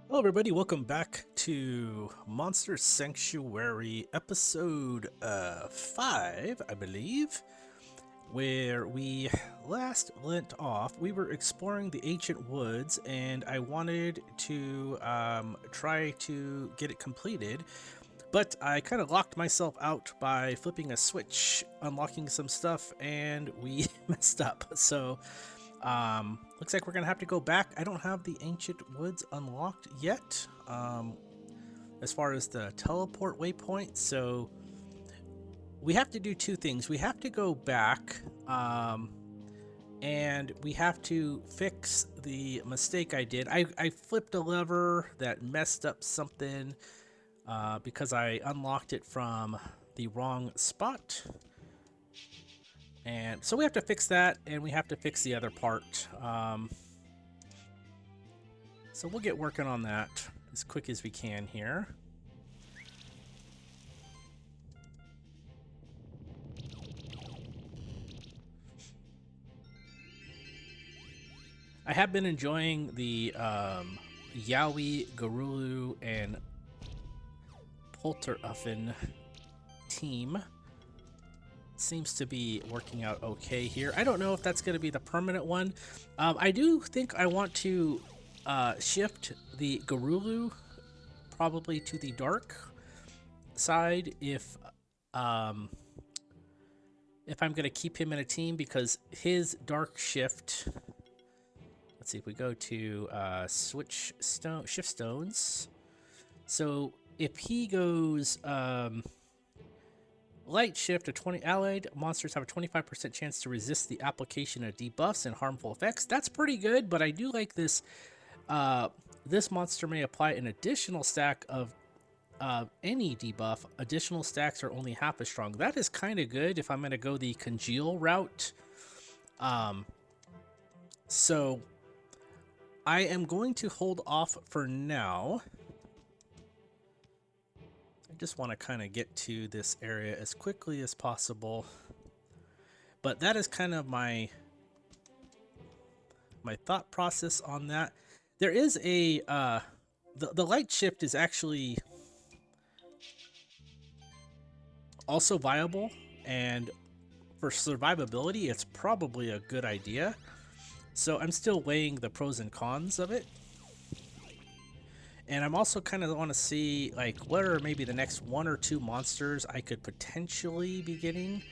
Hello, everybody. Welcome back to Monster Sanctuary episode 5, I believe, where we last went off. We were exploring the ancient woods, and I wanted to try to get it completed, but I kind of locked myself out by flipping a switch, unlocking some stuff, and we messed up. So looks like we're gonna have to go back. I don't have the ancient woods unlocked yet, as far as the teleport waypoint. So we have to do two things. We have to go back, and we have to fix the mistake I did. I flipped a lever that messed up something because I unlocked it from the wrong spot. And so we have to fix that, and we have to fix the other part. So we'll get working on that as quick as we can here. I have been enjoying the Yowie, Garulu, and Polteruffen team. Seems to be working out okay here. I don't know if that's going to be the permanent one. I do think I want to shift the Garulu probably to the dark side if I'm going to keep him in a team, because his dark shift. Let's see if we go to shift stones. So if he goes light shift, 20 allied monsters have a 25% chance to resist the application of debuffs and harmful effects. That's pretty good, but I do like this. This monster may apply an additional stack of any debuff. Additional stacks are only half as strong. That is kind of good if I'm going to go the congeal route. So I am going to hold off for now. I just want to kind of get to this area as quickly as possible. But that is kind of my thought process on that. There is a the light shift is actually also viable, and for survivability it's probably a good idea. So I'm still weighing the pros and cons of it. And I'm also kind of want to see, like, what are maybe the next 1 or 2 monsters I could potentially be getting,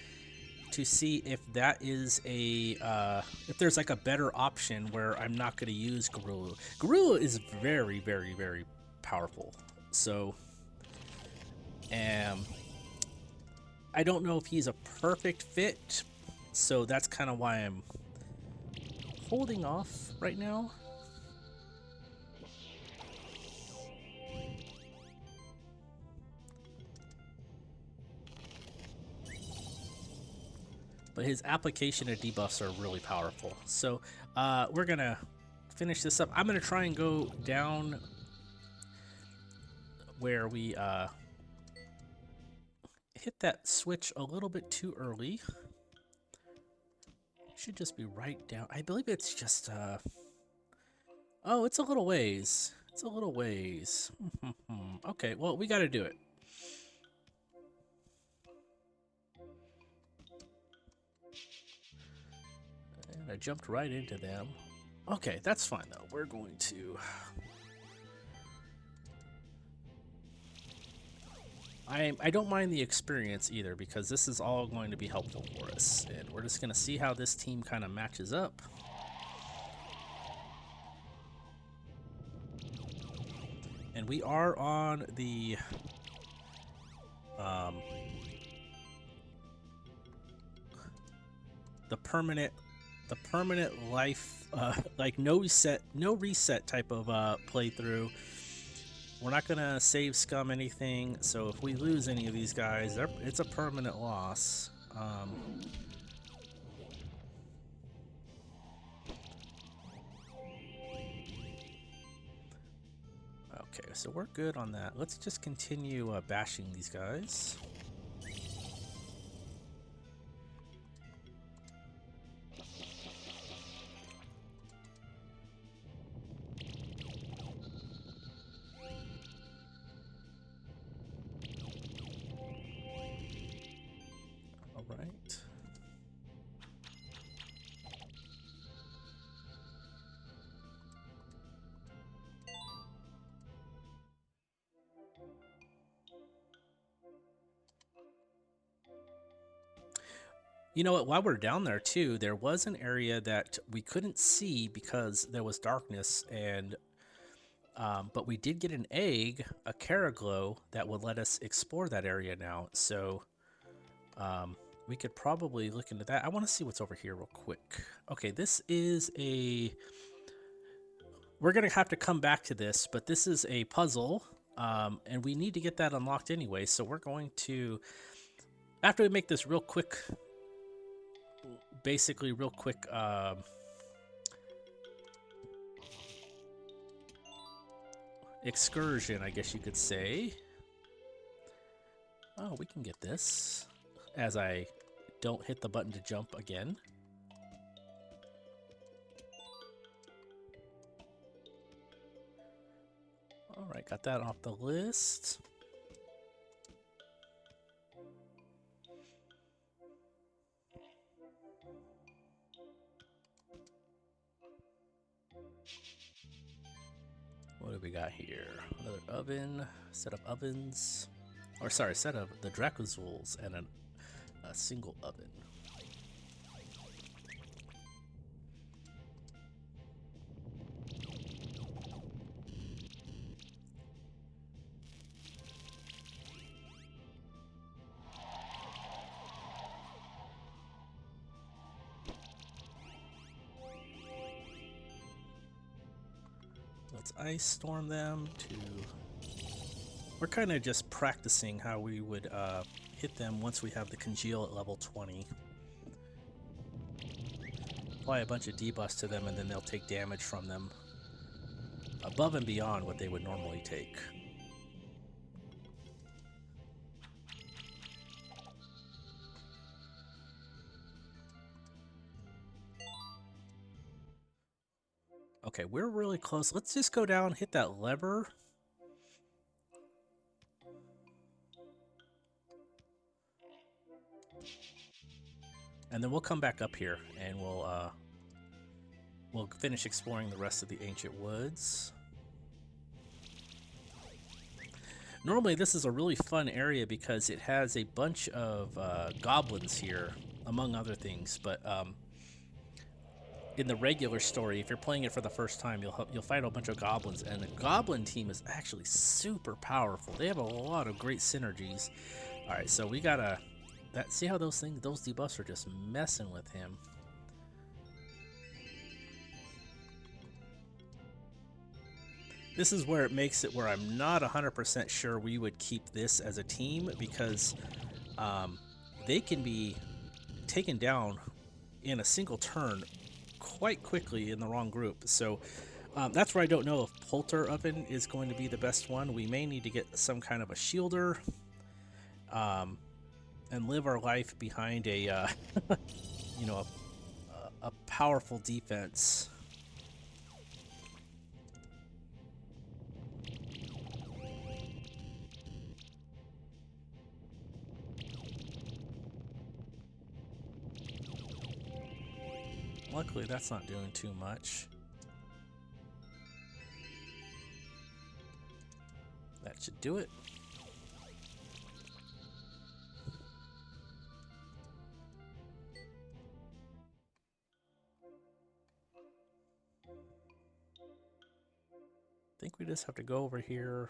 to see if that is a if there's like a better option where I'm not going to use Garulu. Garulu is very, very, very powerful. So I don't know if he's a perfect fit. So that's kind of why I'm holding off right now. But his application of debuffs are really powerful. So we're going to finish this up. I'm going to try and go down where we hit that switch a little bit too early. Should just be right down. I believe it's just... oh, it's a little ways. It's a little ways. Okay, well, we got to do it. And I jumped right into them. Okay, that's fine, though. We're going to... I don't mind the experience either, because this is all going to be helpful for us. And we're just going to see how this team kind of matches up. And we are on the... the permanent life, like no reset type of playthrough. We're not gonna save scum anything, so if we lose any of these guys, it's a permanent loss. Okay, so we're good on that. Let's just continue bashing these guys. You know what? While we're down there too, there was an area that we couldn't see because there was darkness, and but we did get an egg, a Caraglow, that would let us explore that area now. So we could probably look into that. I want to see what's over here real quick. Okay, this is a... We're going to have to come back to this, but this is a puzzle, and we need to get that unlocked anyway. So we're going to, after we make this real quick, basically real quick excursion, I guess you could say. Oh, we can get this as I don't hit the button to jump again. All right, got that off the list. What do we got here? Another oven, set of ovens, or sorry, set of the Dracozuls and a single oven. Let's ice storm them to... We're kind of just practicing how we would hit them once we have the congeal at level 20. Apply a bunch of debuffs to them and then they'll take damage from them above and beyond what they would normally take. Okay, we're really close. Let's just go down, hit that lever. And then we'll come back up here and we'll finish exploring the rest of the ancient woods. Normally this is a really fun area because it has a bunch of goblins here, among other things, but in the regular story, if you're playing it for the first time, you'll fight a bunch of goblins, and the goblin team is actually super powerful. They have a lot of great synergies. All right, so we gotta see how those debuffs are just messing with him. This is where it makes it where I'm not 100% sure we would keep this as a team, because they can be taken down in a single turn quite quickly in the wrong group. So that's where I don't know if Polter Oven is going to be the best one. We may need to get some kind of a shielder and live our life behind a you know, a powerful defense. Luckily, that's not doing too much. That should do it. I think we just have to go over here.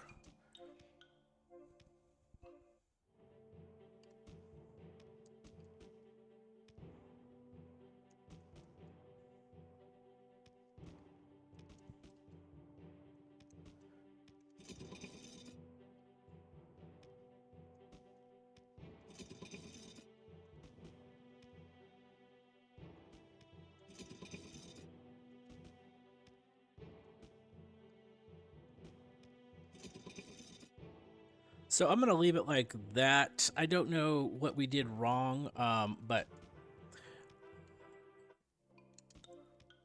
So I'm going to leave it like that. I don't know what we did wrong, but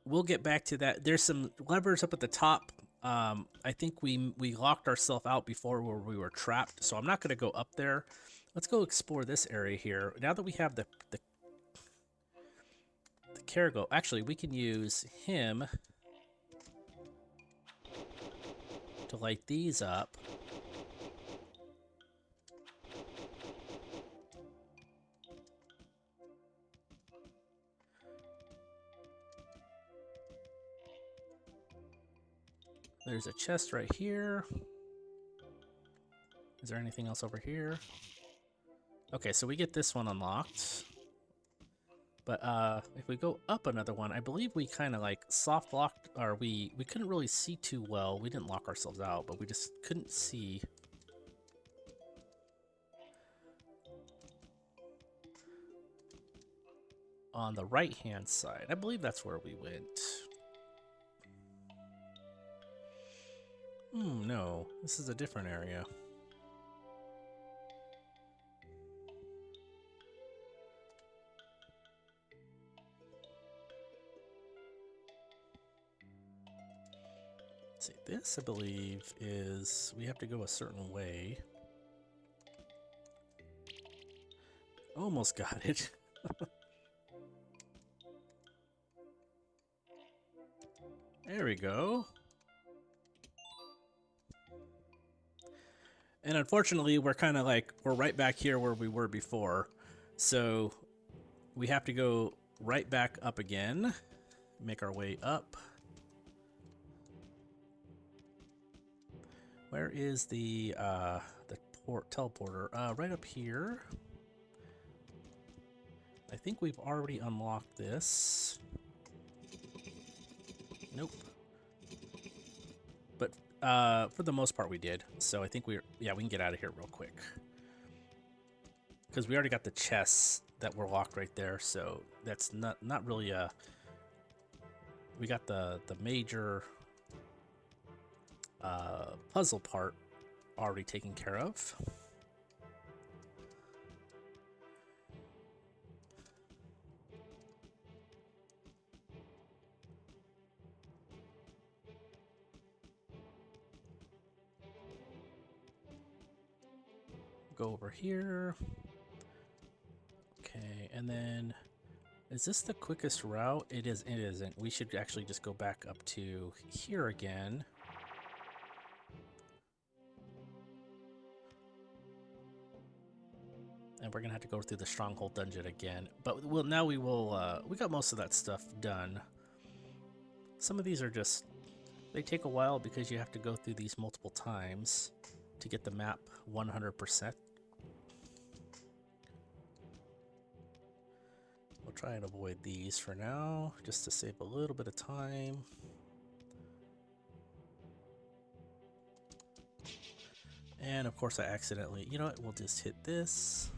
we'll get back to that. There's some levers up at the top. I think we locked ourselves out before where we were trapped, so I'm not going to go up there. Let's go explore this area here. Now that we have the Caraglow, actually we can use him to light these up. There's a chest right here. Is there anything else over here? Okay, so we get this one unlocked. But if we go up another one, I believe we kind of like soft locked, or we couldn't really see too well. We didn't lock ourselves out, but we just couldn't see. On the right-hand side, I believe that's where we went. No, this is a different area. Let's see, this I believe is, we have to go a certain way. Almost got it. There we go. And unfortunately, we're kind of like, we're right back here where we were before. So we have to go right back up again, make our way up. Where is the teleporter? Right up here. I think we've already unlocked this. Nope. But for the most part we did. So I think we can get out of here real quick. Because we already got the chests that were locked right there, so that's not really a... We got the major puzzle part already taken care of. Go over here. Okay, and then is this the quickest route? It is. It isn't. We should actually just go back up to here again. And we're gonna have to go through the stronghold dungeon again. But we got most of that stuff done. Some of these are just, they take a while because you have to go through these multiple times to get the map 100%. We'll try and avoid these for now, just to save a little bit of time. And of course I accidentally, you know what, we'll just hit this.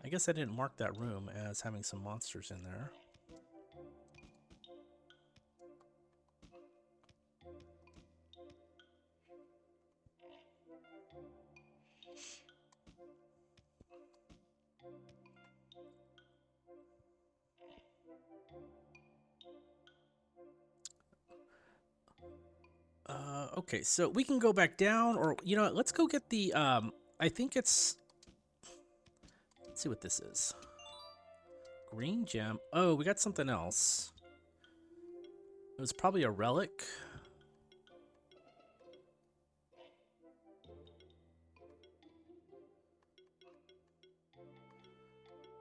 I guess I didn't mark that room as having some monsters in there. Okay, so we can go back down, or you know what, let's go get the I think it's, let's see what this is. Green gem. Oh, we got something else. It was probably a relic.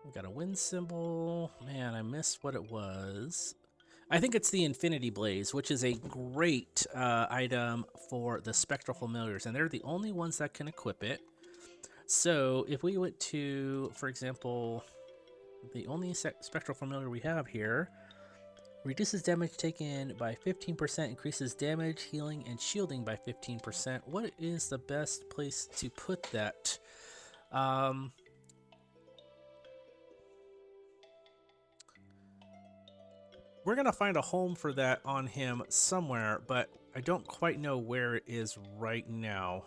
We got a wind symbol. Man, I missed what it was. I think it's the Infinity Blaze, which is a great item for the Spectral Familiars, and they're the only ones that can equip it. So if we went to, for example, the only Spectral Familiar we have here, reduces damage taken by 15%, increases damage, healing, and shielding by 15%. What is the best place to put that? We're going to find a home for that on him somewhere, but I don't quite know where it is right now.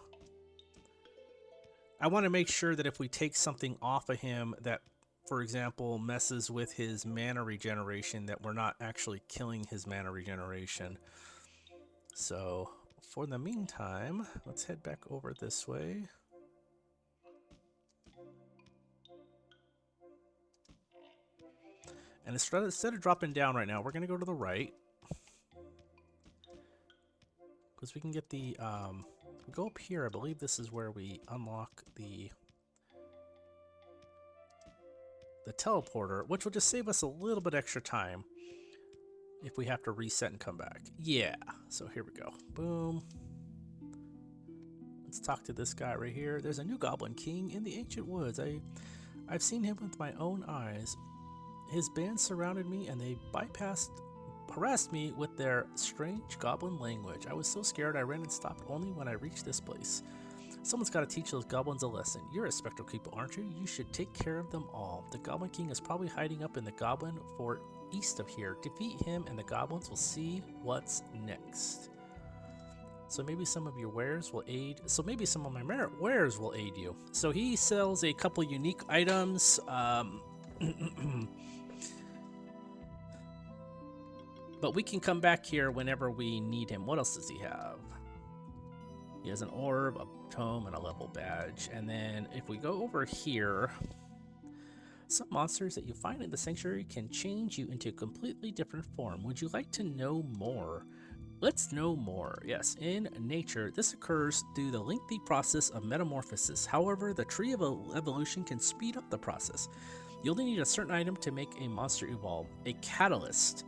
I want to make sure that if we take something off of him that, for example, messes with his mana regeneration, that we're not actually killing his mana regeneration. So, for the meantime, let's head back over this way. And instead of dropping down right now, we're going to go to the right. Because we can get the we go up here, I believe this is where we unlock the teleporter, which will just save us a little bit extra time if we have to reset and come back. Yeah, so here we go. Boom. Let's talk to this guy right here. There's a new Goblin King in the ancient woods. I've seen him with my own eyes. His band surrounded me and they harassed me with their strange goblin language. I was so scared I ran and stopped only when I reached this place. Someone's got to teach those goblins a lesson. You're a spectral people, aren't you? You should take care of them all. The Goblin King is probably hiding up in the Goblin Fort east of here. Defeat him and the goblins will see what's next. So maybe some of your wares will aid. So maybe some of my wares will aid you. So he sells a couple unique items. But we can come back here whenever we need him. What else does he have? He has an orb, a tome, and a level badge. And then if we go over here, some monsters that you find in the sanctuary can change you into a completely different form. Would you like to know more? Let's know more. Yes, in nature, this occurs through the lengthy process of metamorphosis. However, the tree of evolution can speed up the process. You'll only need a certain item to make a monster evolve. A catalyst.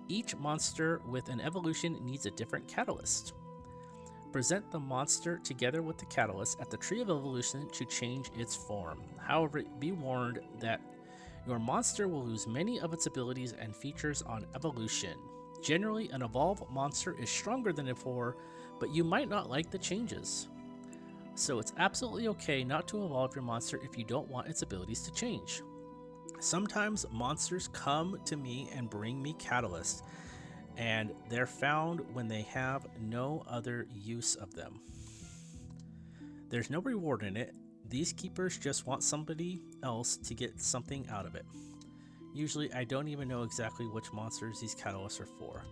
Each monster with an evolution needs a different catalyst. Present the monster together with the catalyst at the tree of evolution to change its form. However, be warned that your monster will lose many of its abilities and features on evolution. Generally, an evolved monster is stronger than before, but you might not like the changes. So it's absolutely okay not to evolve your monster if you don't want its abilities to change. Sometimes monsters come to me and bring me catalysts, and they're found when they have no other use of them. There's no reward in it. These keepers just want somebody else to get something out of it. Usually I don't even know exactly which monsters these catalysts are for.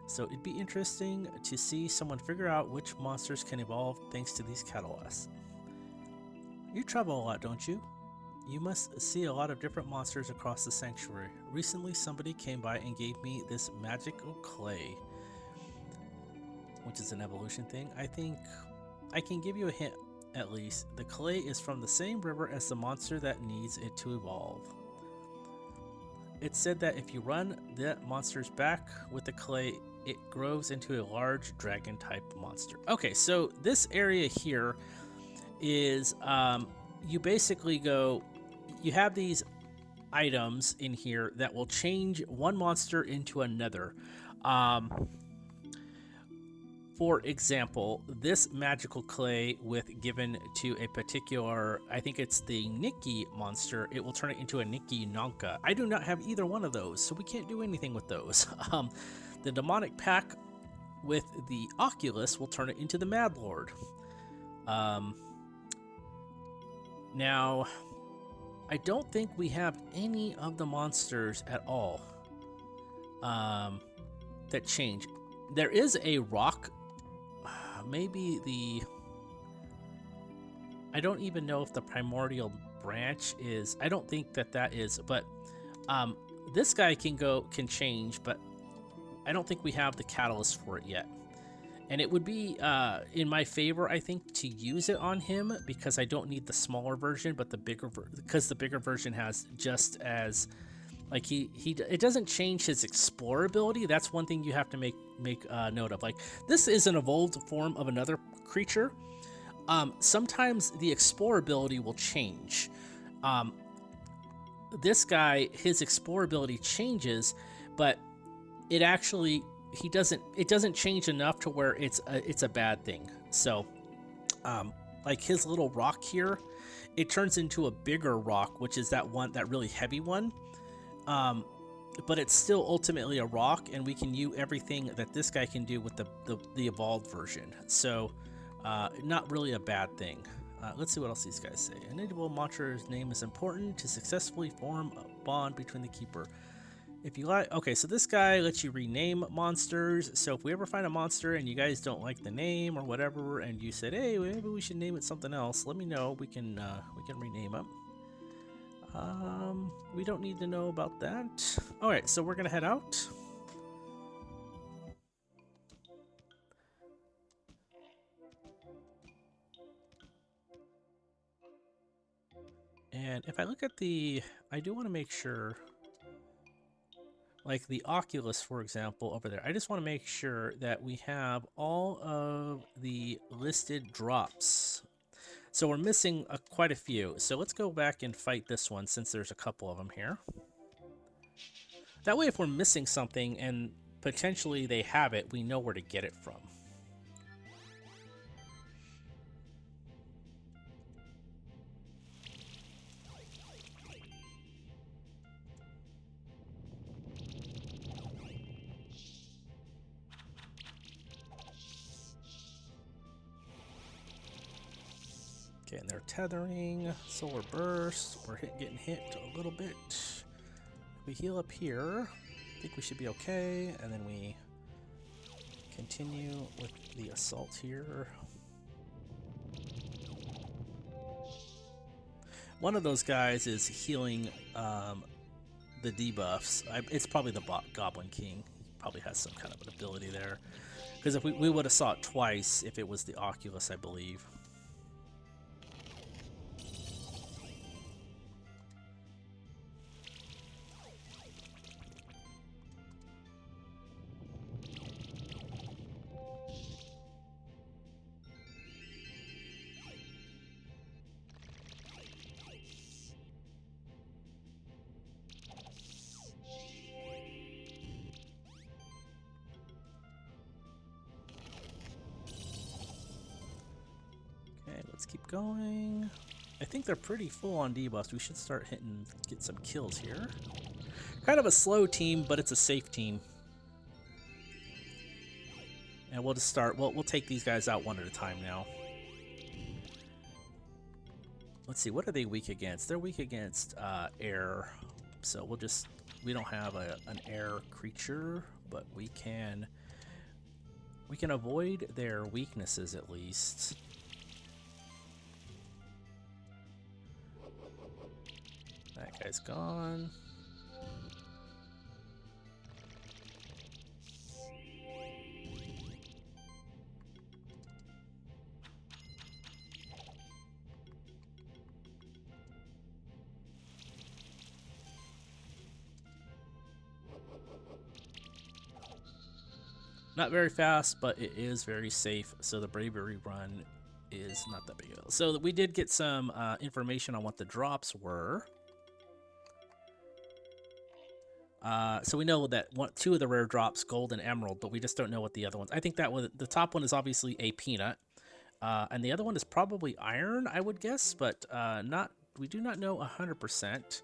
So it'd be interesting to see someone figure out which monsters can evolve thanks to these catalysts. You travel a lot, don't you? You must see a lot of different monsters across the sanctuary. Recently, somebody came by and gave me this magical clay, which is an evolution thing. I think I can give you a hint, at least. The clay is from the same river as the monster that needs it to evolve. It's said that if you run the monster's back with the clay, it grows into a large dragon-type monster. Okay, so this area here is, you basically go... You have these items in here that will change one monster into another. For example, this magical clay given to a particular, I think it's the Nikki monster, it will turn it into a Nikki Nonka. I do not have either one of those, so we can't do anything with those. The demonic pack with the Oculus will turn it into the Mad Lord. Now... I don't think we have any of the monsters at all that change. There is a rock, maybe the... I don't even know if the primordial branch is... I don't think that is, but this guy can change, but I don't think we have the catalyst for it yet. And it would be in my favor, I think, to use it on him because I don't need the smaller version, but the bigger because the bigger version has just as like it doesn't change his explorability. That's one thing you have to make note of. Like this is an evolved form of another creature. Sometimes the explorability will change. This guy, his explorability changes, but it actually. It doesn't change enough to where it's a bad thing. So like his little rock here, it turns into a bigger rock, which is that really heavy one, but it's still ultimately a rock, and we can use everything that this guy can do with the evolved version. So not really a bad thing. Let's see what else these guys say. A native monster's name is important to successfully form a bond between the keeper. If you like, okay, so this guy lets you rename monsters. So if we ever find a monster and you guys don't like the name or whatever, and you said, hey, maybe we should name it something else, let me know. We can rename it. We don't need to know about that. All right, so we're gonna head out. And if I look at the, I do want to make sure, like the Oculus, for example, over there, I just want to make sure that we have all of the listed drops. So we're missing quite a few. So let's go back and fight this one since there's a couple of them here. That way, if we're missing something and potentially they have it, we know where to get it from. Okay, and they're tethering, solar burst, we're getting hit a little bit. We heal up here, I think we should be okay, and then we continue with the assault here. One of those guys is healing the debuffs. It's probably the Goblin King. He probably has some kind of an ability there. Because if we would have saw it twice if it was the Oculus, I believe. Let's keep going. I think they're pretty full on debuffs. We should start get some kills here. Kind of a slow team, but it's a safe team. And we'll just start, we'll take these guys out one at a time now. Let's see, what are they weak against? They're weak against air. So we don't have an air creature, but we can avoid their weaknesses at least. That guy's gone. Not very fast, but it is very safe, so the bravery run is not that big of a deal. So we did get some information on what the drops were. So we know that two of the rare drops, gold and emerald, but we just don't know what the other ones. I think that the top one is obviously a peanut, and the other one is probably iron, I would guess, but we do not know 100%.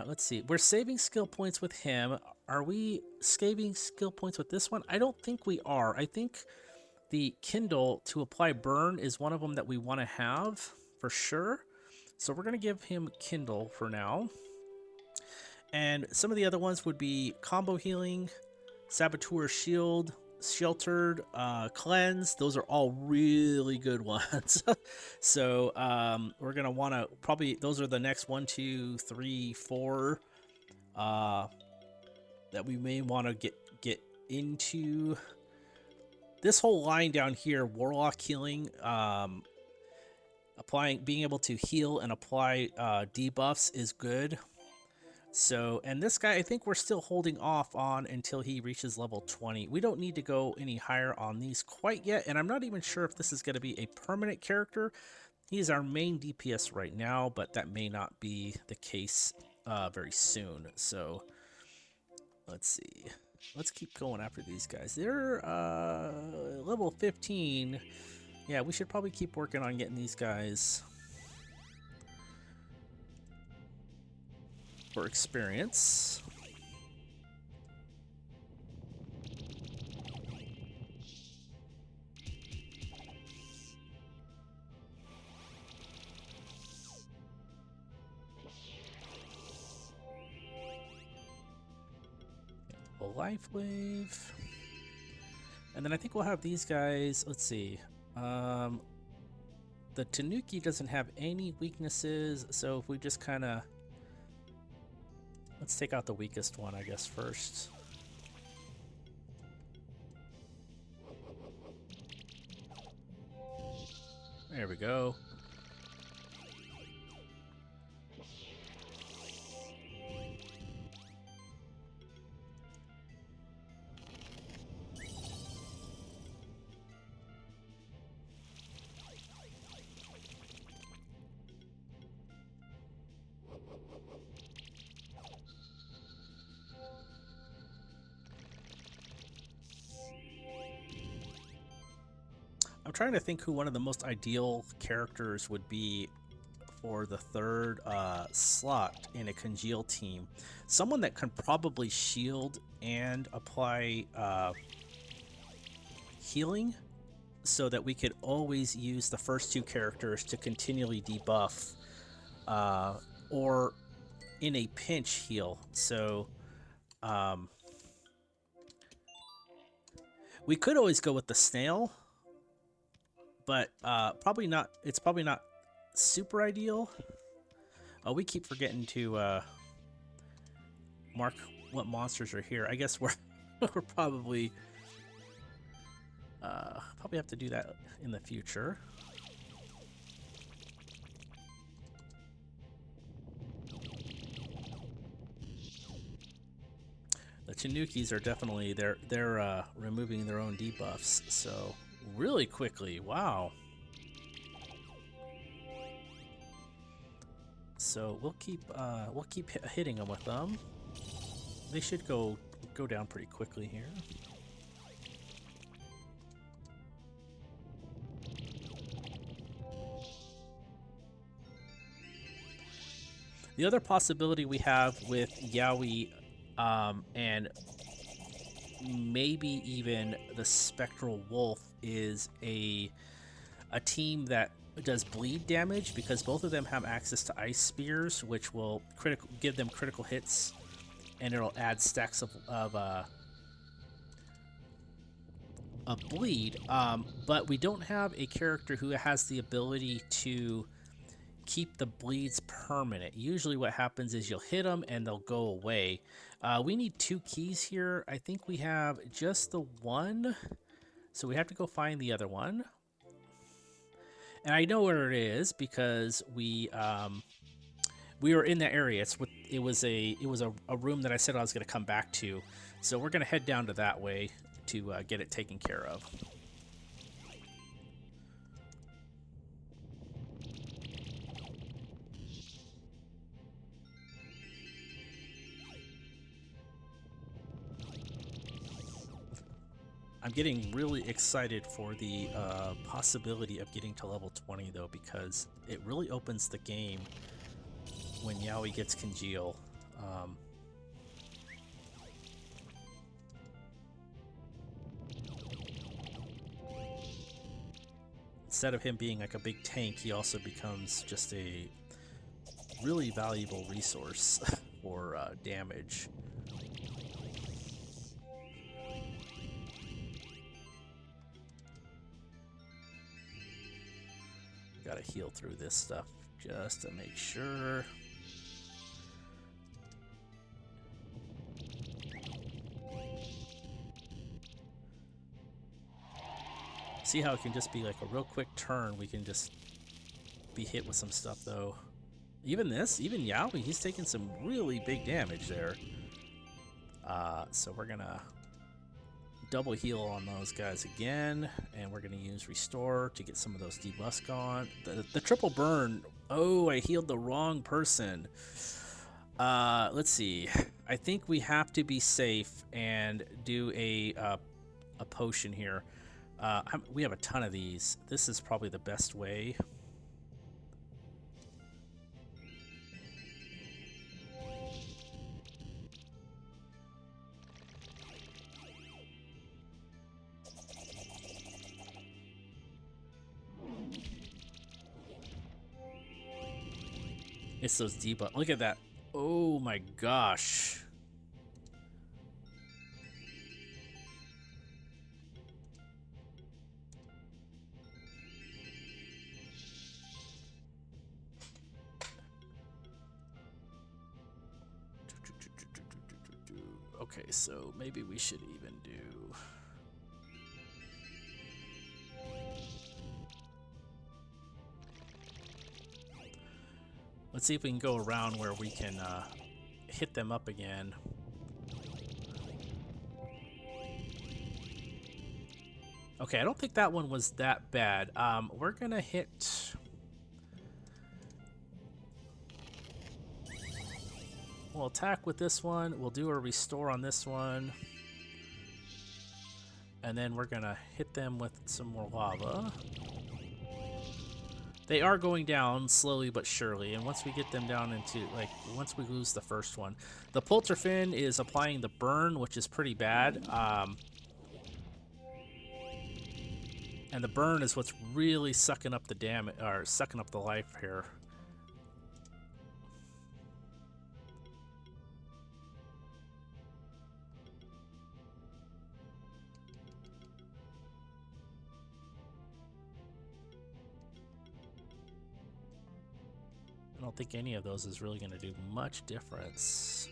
Let's see. We're saving skill points with him. Are we saving skill points with this one? I don't think we are. I think the Kindle to apply burn is one of them that we want to have for sure. So we're going to give him Kindle for now. And some of the other ones would be combo healing, saboteur shield, sheltered, cleanse. Those are all really good ones. So we're gonna want to probably, those are the next 1, 2, 3, 4 that we may want to get into. This whole line down here, warlock healing, being able to heal and apply debuffs is good. So, and this guy, I think we're still holding off on until he reaches level 20. We don't need to go any higher on these quite yet, and I'm not even sure if this is going to be a permanent character. He's our main DPS right now, but that may not be the case very soon. So, let's see. Let's keep going after these guys. They're level 15. Yeah, we should probably keep working on getting these guys for experience. A life wave. And then I think we'll have these guys, let's see. The Tanuki doesn't have any weaknesses, so if we just kind of, let's take out the weakest one, I guess, first. There we go. I'm trying to think who one of the most ideal characters would be for the third slot in a congeal team. Someone that can probably shield and apply healing, so that we could always use the first two characters to continually debuff, or in a pinch heal. So we could always go with the snail, but probably not. It's probably not super ideal. Oh, we keep forgetting to mark what monsters are here. I guess we're we're probably have to do that in the future. The Chinukis are definitely they're removing their own debuffs, so really quickly. Wow. So we'll keep hitting them with them. They should go down pretty quickly here. The other possibility we have with Yowie, and maybe even the Spectral Wolf, is a team that does bleed damage, because both of them have access to Ice Spears, which will give them critical hits, and it'll add stacks of bleed. But we don't have a character who has the ability to keep the bleeds permanent. Usually what happens is you'll hit them and they'll go away. We need 2 keys here. I think we have just the one, so we have to go find the other one. And I know where it is because we were in that area. It was a room that I said I was going to come back to. So we're going to head down to that way to get it taken care of. I'm getting really excited for the possibility of getting to level 20, though, because it really opens the game when Yowie gets Congeal. Instead of him being like a big tank, he also becomes just a really valuable resource for damage. Gotta heal through this stuff just to make sure. See how it can just be like a real quick turn. We can just be hit with some stuff, though. Even Yowie, he's taking some really big damage there. So we're gonna double heal on those guys again, and we're gonna use Restore to get some of those debuffs gone. The triple burn. Oh, I healed the wrong person. Let's see. I think we have to be safe and do a potion here. We have a ton of these. This is probably the best way. It's those debuffs. Look at that. Oh my gosh. Okay, so maybe we should even do... Let's see if we can go around where we can hit them up again. Okay, I don't think that one was that bad. We're gonna hit... We'll attack with this one. We'll do a restore on this one. and then we're gonna hit them with some more lava. They are going down slowly but surely, and once we get them down into, like, once we lose the first one, the Polterfin is applying the burn, which is pretty bad. And the burn is what's really sucking up the damage, or sucking up the life here. I don't think any of those is really going to do much difference.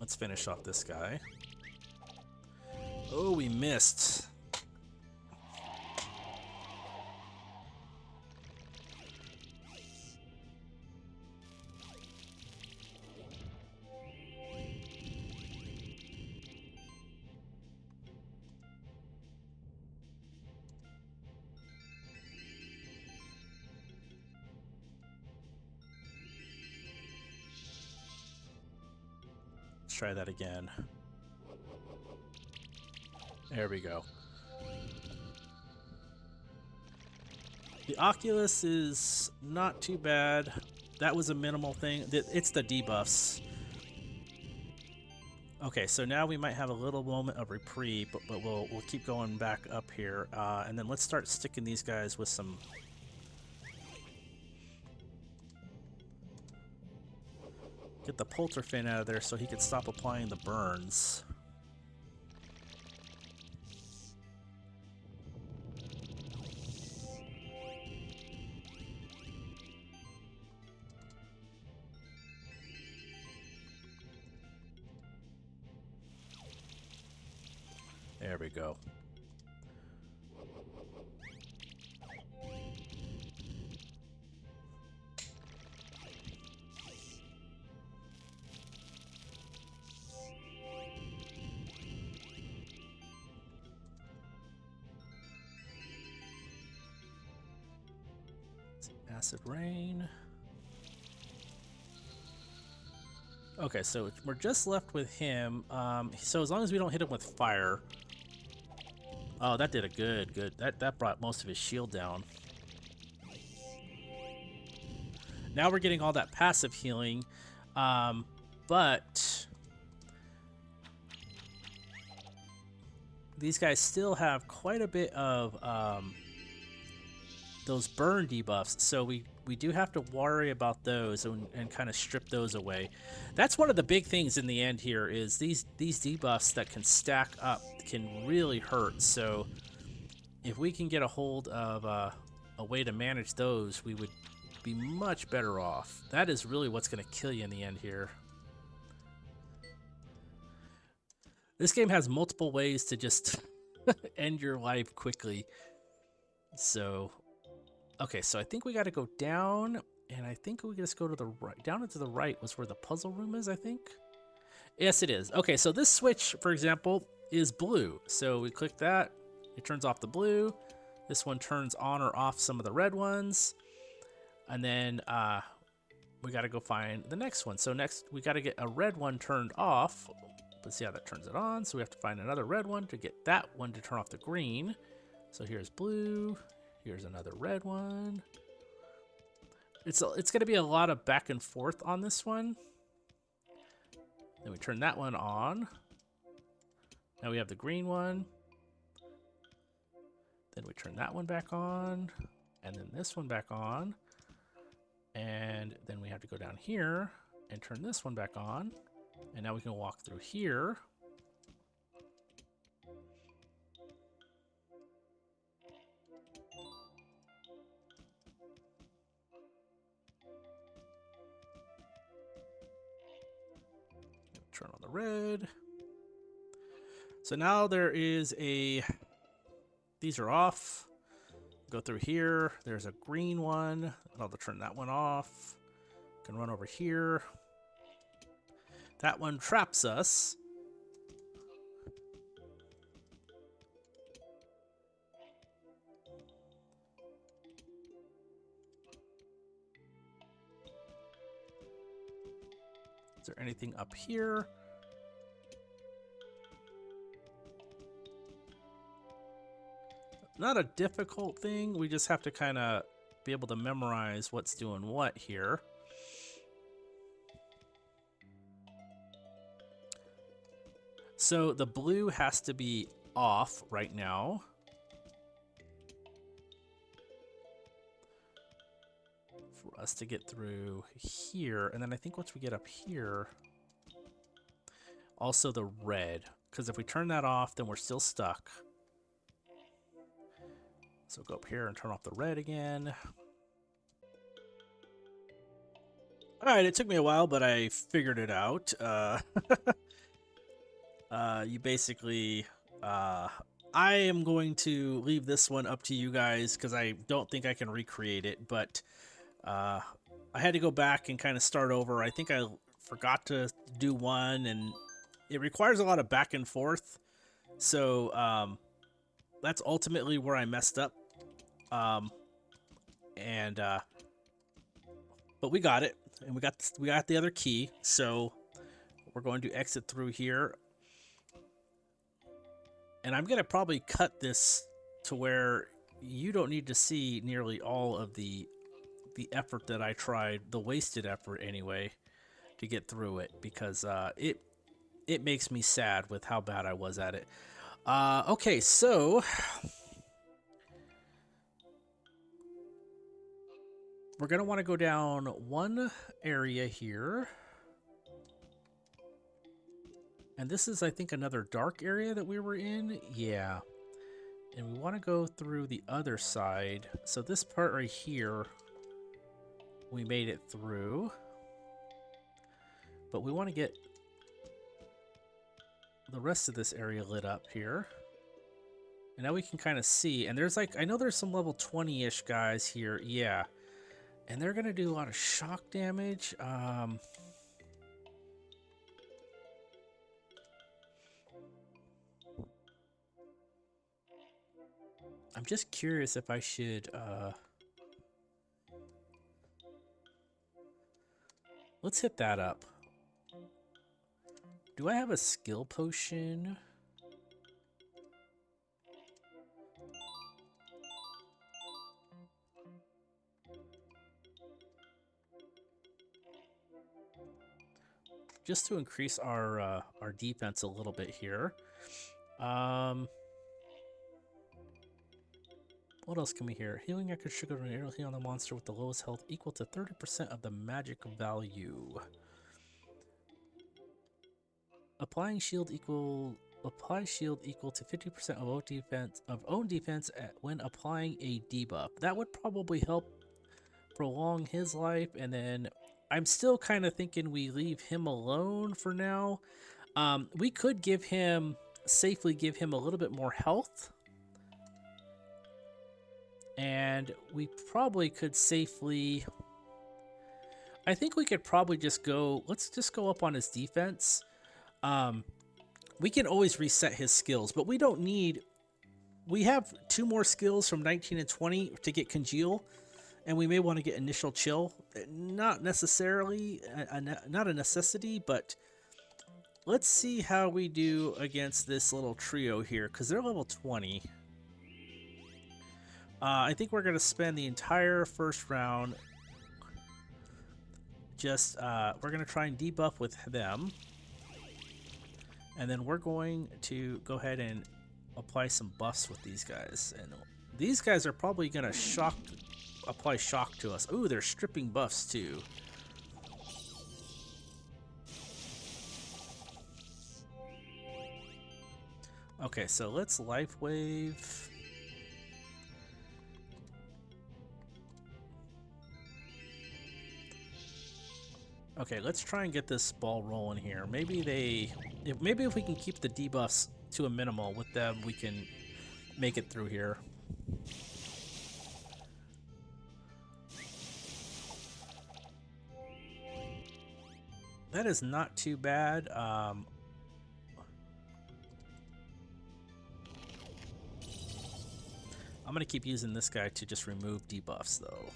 Let's finish off this guy. Oh, we missed. Try that again. There we go. The Oculus is not too bad. That was a minimal thing. It's the debuffs. Okay, so now we might have a little moment of reprieve, but we'll keep going back up here, and then let's start sticking these guys with some. Get the Polterfin out of there so he can stop applying the burns. There we go. Acid rain. Okay, so we're just left with him. So as long as we don't hit him with fire. Oh, that did a good. That brought most of his shield down. Now we're getting all that passive healing, but these guys still have quite a bit of those burn debuffs, so we do have to worry about those and kind of strip those away. That's one of the big things in the end here, is these debuffs that can stack up can really hurt. So if we can get a hold of a way to manage those, we would be much better off. That is really what's going to kill you in the end here. This game has multiple ways to just end your life quickly. So okay, so I think we got to go down, and I think we just go to the right. Down and to the right was where the puzzle room is, I think. Yes, it is. Okay, so this switch, for example, is blue. So we click that, it turns off the blue. This one turns on or off some of the red ones. And then we got to go find the next one. So next, we got to get a red one turned off. Let's see how that turns it on. So we have to find another red one to get that one to turn off the green. So here's blue. Here's another red one. It's going to be a lot of back and forth on this one. Then we turn that one on. Now we have the green one. Then we turn that one back on. And then this one back on. And then we have to go down here and turn this one back on. And now we can walk through here. Turn on the red. So now there is a, these are off. Go through here. There's a green one. I'll turn that one off. Can run over here. That one traps us. Is there anything up here? Not a difficult thing. We just have to kind of be able to memorize what's doing what here. So the blue has to be off right now. For us to get through here. And then I think once we get up here, also the red. Because if we turn that off, then we're still stuck. So go up here and turn off the red again. Alright, it took me a while, but I figured it out. You basically... I am going to leave this one up to you guys, because I don't think I can recreate it, but I had to go back and kind of start over. I think I forgot to do one, and it requires a lot of back and forth. So, that's ultimately where I messed up. But we got it, and we got the other key, so we're going to exit through here. And I'm gonna probably cut this to where you don't need to see nearly all of the effort that I tried, the wasted effort anyway, to get through it, because it makes me sad with how bad I was at it. Okay, so we're going to want to go down one area here. And this is, I think, another dark area that we were in. Yeah. And we want to go through the other side. So this part right here, we made it through. But we want to get the rest of this area lit up here. And now we can kind of see. And there's like, I know there's some level 20-ish guys here. Yeah. And they're going to do a lot of shock damage. I'm just curious if I should, let's hit that up. Do I have a skill potion? Just to increase our defense a little bit here. What else can we hear? Healing extra sugar and arrow heal on the monster with the lowest health equal to 30% of the magic value. Apply shield equal to 50% of own defense when applying a debuff. That would probably help prolong his life, and then I'm still kind of thinking we leave him alone for now. We could safely give him a little bit more health. And we probably could safely... I think we could probably just go... Let's just go up on his defense. We can always reset his skills, but we don't need... We have 2 more skills from 19 and 20 to get Congeal, and we may want to get Initial Chill. Not necessarily, not a necessity, but let's see how we do against this little trio here, because they're level 20. I think we're going to spend the entire first round just, we're going to try and debuff with them. And then we're going to go ahead and apply some buffs with these guys. And these guys are probably going to apply shock to us. Ooh, they're stripping buffs too. Okay, so let's Life Wave. Okay, let's try and get this ball rolling here. Maybe if we can keep the debuffs to a minimal with them, we can make it through here. That is not too bad. I'm going to keep using this guy to just remove debuffs, though.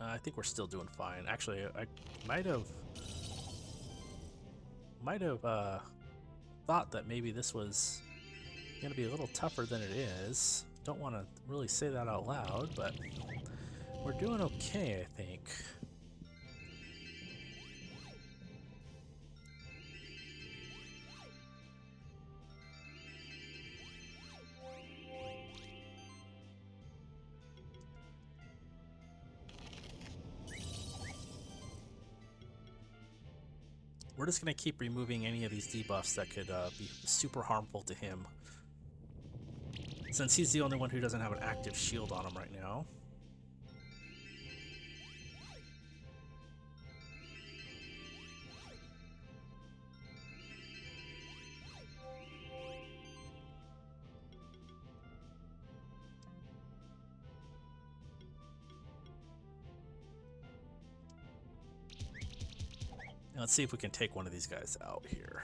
I think we're still doing fine. Actually, I might have thought that maybe this was going to be a little tougher than it is. Don't want to really say that out loud, but we're doing okay, I think. We're just going to keep removing any of these debuffs that could be super harmful to him, since he's the only one who doesn't have an active shield on him right now. Now let's see if we can take one of these guys out here.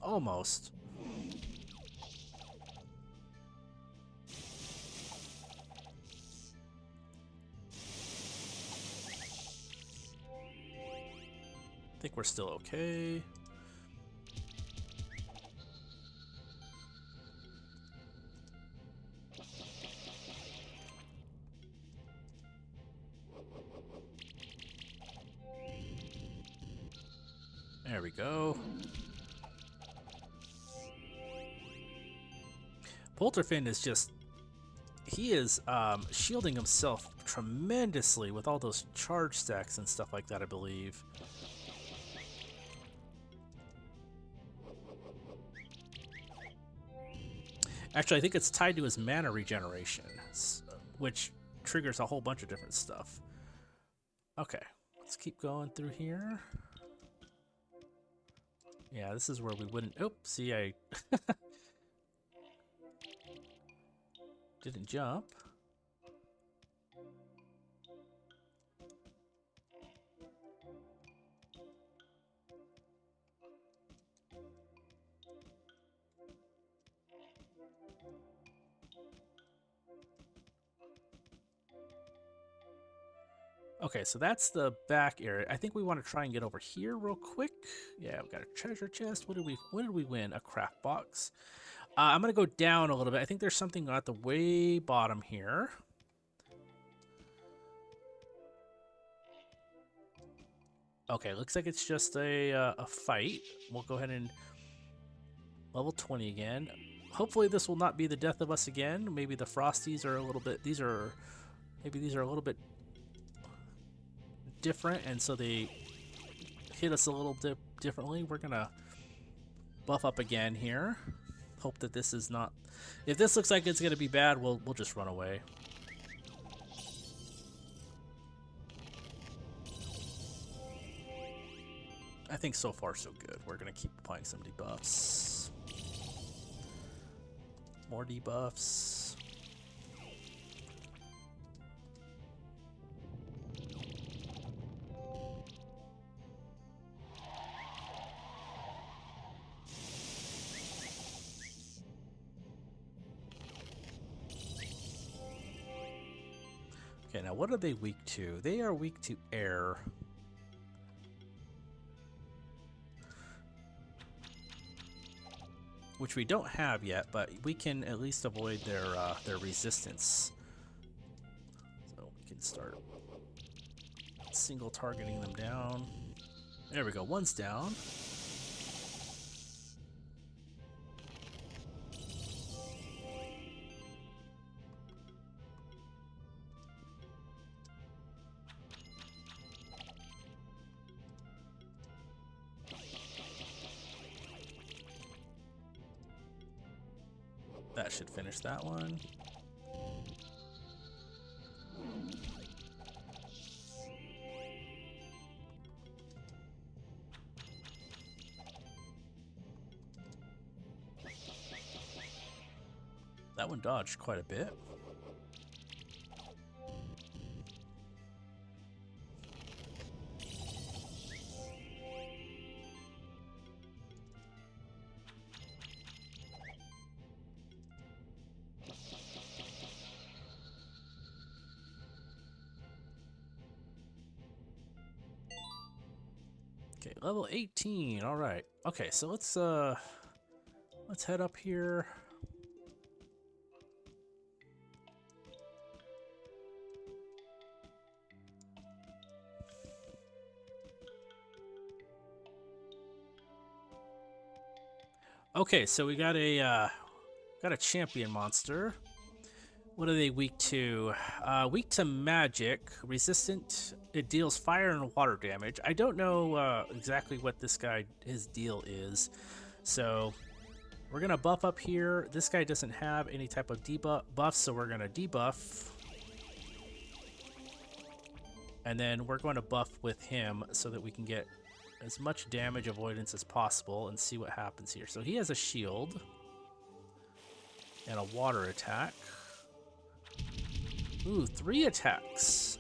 Almost. I think we're still okay. There we go. Polterfin is just, he is shielding himself tremendously with all those charge stacks and stuff like that, I believe. Actually, I think it's tied to his mana regeneration, which triggers a whole bunch of different stuff. Okay, let's keep going through here. Yeah, this is where we wouldn't... Oh, see, I didn't jump. Okay, so that's the back area. I think we want to try and get over here real quick. Yeah, we got a treasure chest. What did we win? A craft box. I'm gonna go down a little bit. I think there's something at the way bottom here. Okay, looks like it's just a fight. We'll go ahead and level 20 again. Hopefully this will not be the death of us again. Maybe the Frosties are a little bit... Maybe these are a little bit different, and so they hit us a little differently. We're gonna buff up again here. Hope that this is not... If this looks like it's gonna be bad, we'll just run away. I think so far so good. We're gonna keep applying some debuffs. More debuffs. Okay, now what are they weak to? They are weak to air. Which we don't have yet, but we can at least avoid their resistance. So we can start single targeting them down. There we go, one's down. That should finish that one. That one dodged quite a bit. Level 18. All right. Okay, so let's head up here. Okay, so we got a champion monster. What are they weak to? Weak to magic, resistant. It deals fire and water damage. I don't know exactly what his deal is. So we're gonna buff up here. This guy doesn't have any type of buff, so we're gonna debuff. And then we're going to buff with him so that we can get as much damage avoidance as possible and see what happens here. So he has a shield and a water attack. Ooh, 3 attacks.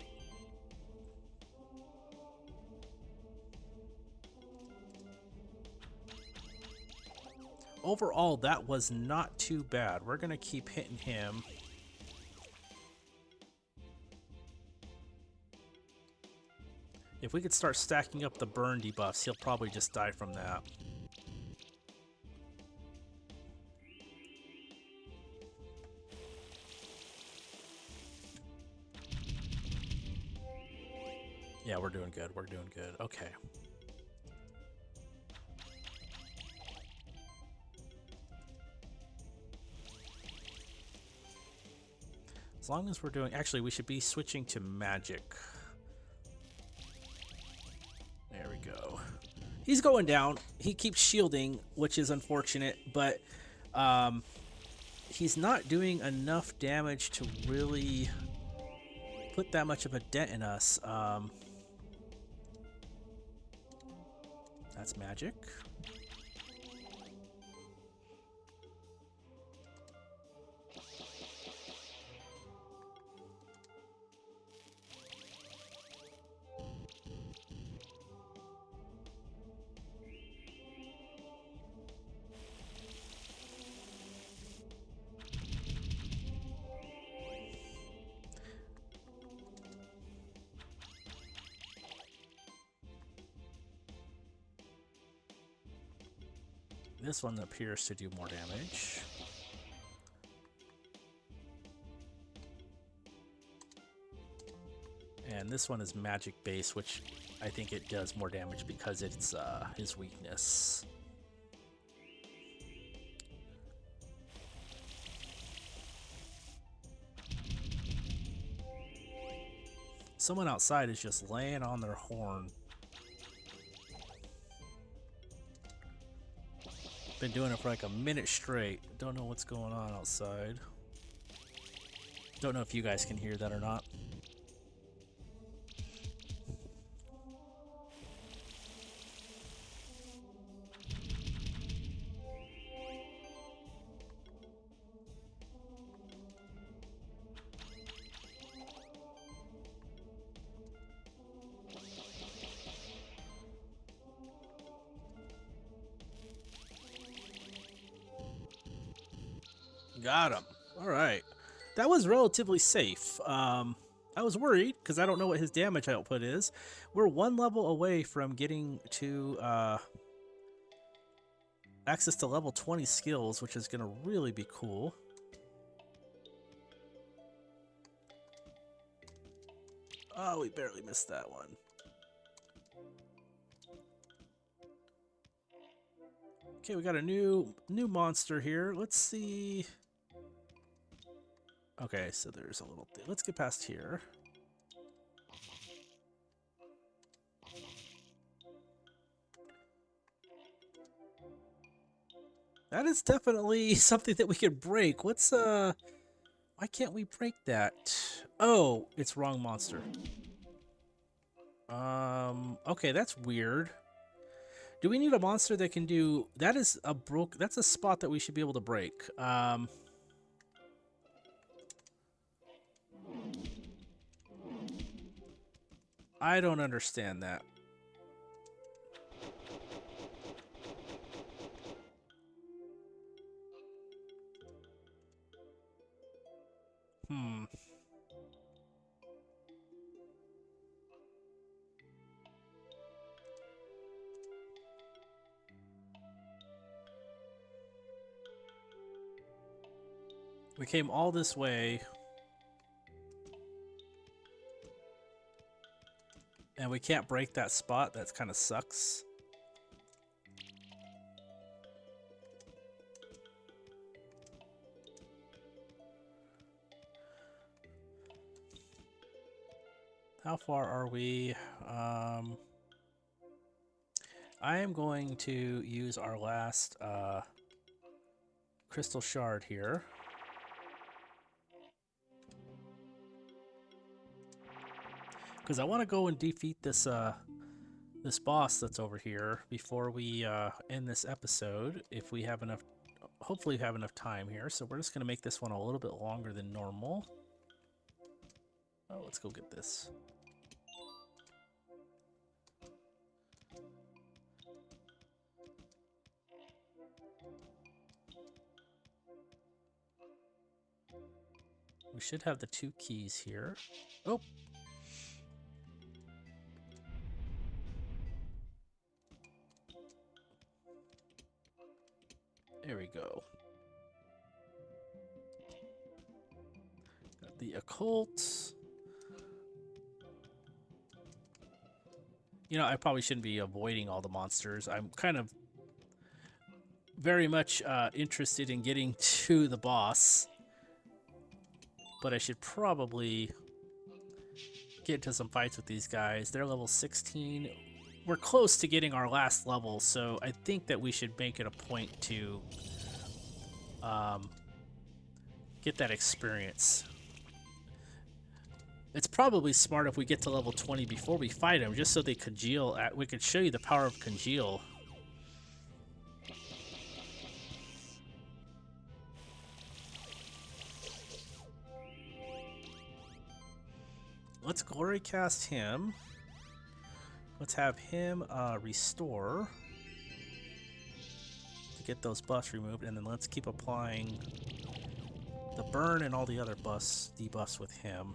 Overall, that was not too bad. We're going to keep hitting him. If we could start stacking up the burn debuffs, he'll probably just die from that. Yeah, we're doing good. We're doing good. Okay. As long as we're doing... Actually, we should be switching to magic. There we go. He's going down. He keeps shielding, which is unfortunate, but he's not doing enough damage to really put that much of a dent in us. That's magic. This one appears to do more damage. And this one is magic base, which I think it does more damage because it's his weakness. Someone outside is just laying on their horn. Been doing it for like a minute straight. Don't know what's going on outside. Don't know if you guys can hear that or not. Got him. All right. That was relatively safe. I was worried because I don't know what his damage output is. We're 1 level away from getting to access to level 20 skills, which is going to really be cool. Oh, we barely missed that one. Okay, we got a new monster here. Let's see. Okay, so there's a little thing. Let's get past here. That is definitely something that we could break. What's why can't we break that? Oh, it's wrong monster. Okay, that's weird. Do we need a monster that can do... That is a that's a spot that we should be able to break. I don't understand that. We came all this way. And we can't break that spot. That kind of sucks. How far are we? I am going to use our last crystal shard here. Because I want to go and defeat this this boss that's over here before we end this episode, if we have enough. Hopefully we have enough time here, so we're just going to make this one a little bit longer than normal. Oh, let's go get this. We should have the 2 keys here. Oh! There we go. Got the occult. You know, I probably shouldn't be avoiding all the monsters. I'm kind of very much interested in getting to the boss. But I should probably get into some fights with these guys. They're level 16. We're close to getting our last level, so I think that we should make it a point to get that experience. It's probably smart if we get to level 20 before we fight them, just so they congeal. We could show you the power of congeal. Let's glory cast him. Let's have him restore to get those buffs removed, and then let's keep applying the burn and all the other debuffs with him.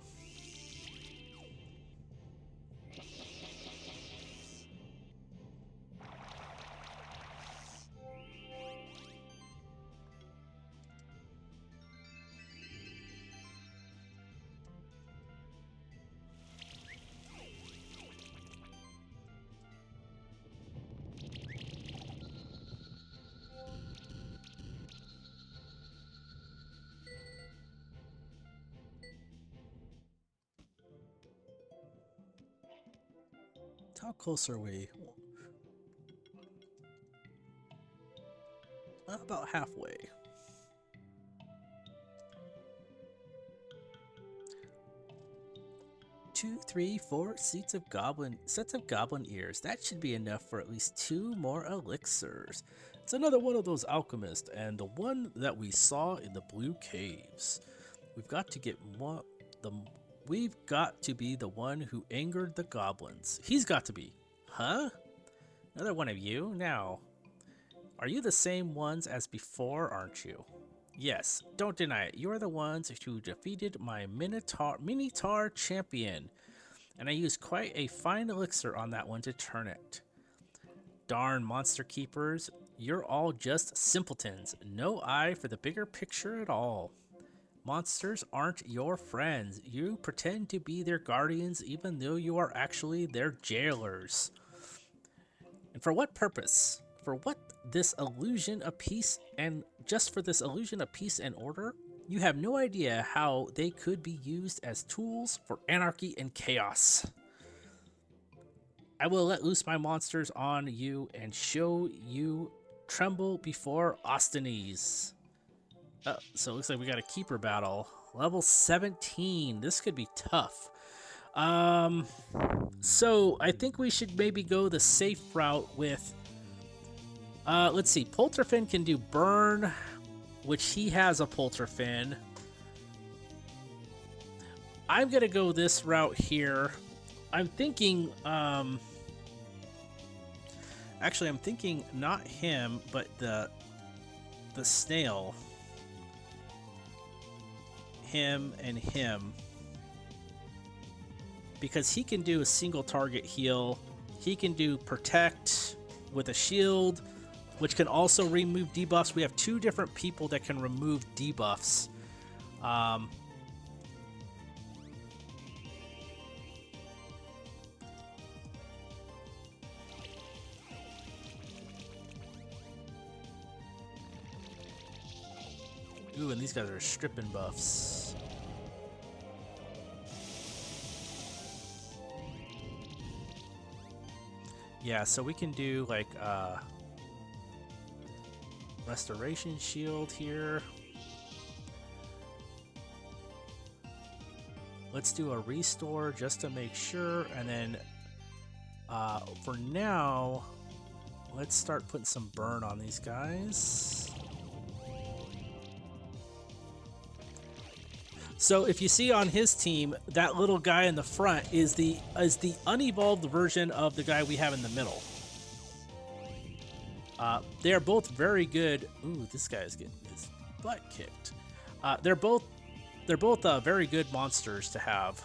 How close are we? About halfway. Two, three, 4 sets of goblin ears. That should be enough for at least 2 more elixirs. It's another one of those alchemists, and the one that we saw in the blue caves. We've got to get one. We've got to be the one who angered the goblins. He's got to be. Huh? Another one of you? Now, are you the same ones as before, aren't you? Yes, don't deny it. You're the ones who defeated my Minotaur champion. And I used quite a fine elixir on that one to turn it. Darn monster keepers. You're all just simpletons. No eye for the bigger picture at all. Monsters aren't your friends. You pretend to be their guardians even though you are actually their jailers. And for what purpose? For what? This illusion of peace, and just for this illusion of peace and order? You have no idea how they could be used as tools for anarchy and chaos. I will let loose my monsters on you and show you tremble before Ostones. So it looks like we got a keeper battle. Level 17. This could be tough. So I think we should maybe go the safe route with... let's see. Polterfin can do burn, which he has a Polterfin. I'm going to go this route here. I'm thinking... actually, I'm thinking not him, but the snail. Him and him, because he can do a single target heal. He can do protect with a shield, which can also remove debuffs. We have 2 different people that can remove debuffs. Um, Ooh, and these guys are stripping buffs. Yeah, so we can do like restoration shield here. Let's do a restore just to make sure, and then for now, let's start putting some burn on these guys. So if you see on his team, that little guy in the front is the unevolved version of the guy we have in the middle. They are both very good. Ooh, this guy is getting his butt kicked. They're both very good monsters to have.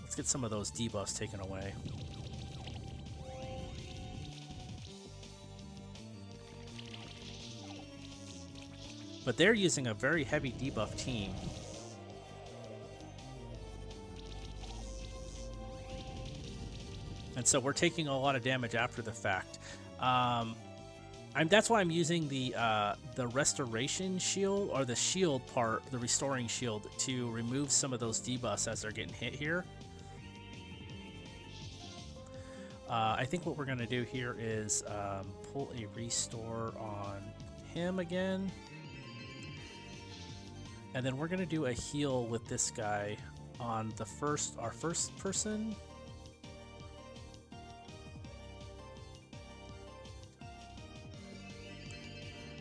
Let's get some of those debuffs taken away. But they're using a very heavy debuff team. And so we're taking a lot of damage after the fact. That's why I'm using the restoration shield, or the shield part, the restoring shield, to remove some of those debuffs as they're getting hit here. I think what we're going to do here is pull a restore on him again. And then we're going to do a heal with this guy on our first person.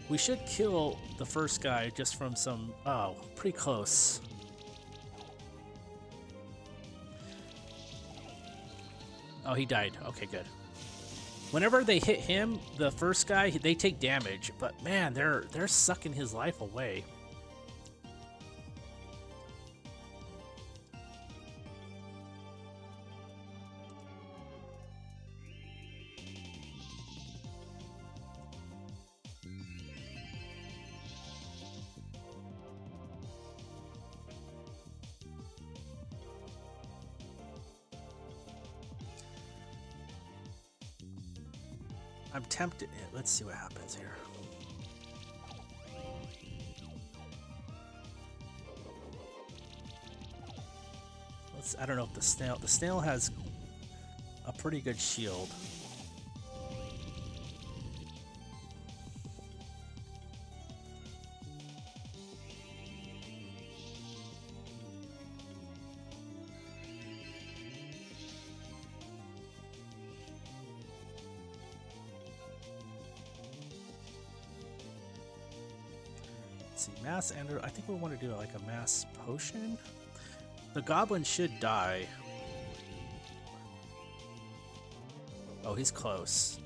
We should kill the first guy just from some... Oh, pretty close. Oh, he died. Okay, good. Whenever they hit him, the first guy, they take damage. But man, they're sucking his life away. I'm tempted. Let's see what happens here. I don't know if the snail has a pretty good shield. See, mass ender. I think we want to do like a mass potion. The goblin should die. Oh, he's close.